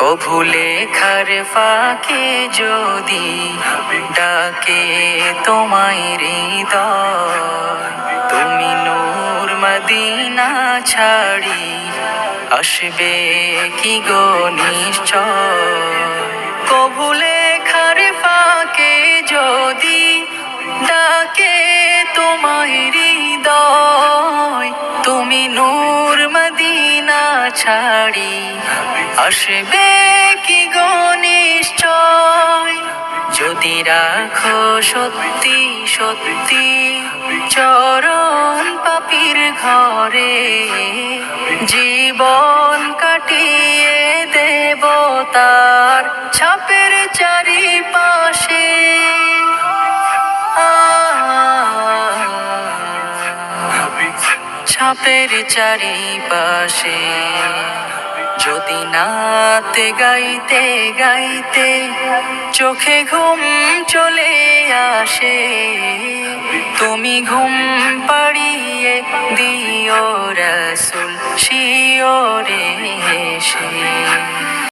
কভু লেখার ফাঁকে যদি ডাকে তোমায় হৃদয়, তুমি নূর মদিনা ছাড়ি আসবে কি গো নিশ্চয়। কভু লেখার ফাঁকে যদি ডাকে তোমায় হৃদয়, তুমি নূর মদিনা ছাড়ি আসবে কি গো নিশ্চয়। যদি রাখো সত্যি সত্যি চরণ পাপীর ঘরে, জীবন কাটিয়ে দেব তার ছাপের চারিপাশে। ছাপের চারিপাশে যদি নাতে গাইতে গাইতে চোখে ঘুম চলে আসে, তুমি ঘুম পাড়িয়ে দিও রাসূল শিয়রে এসে।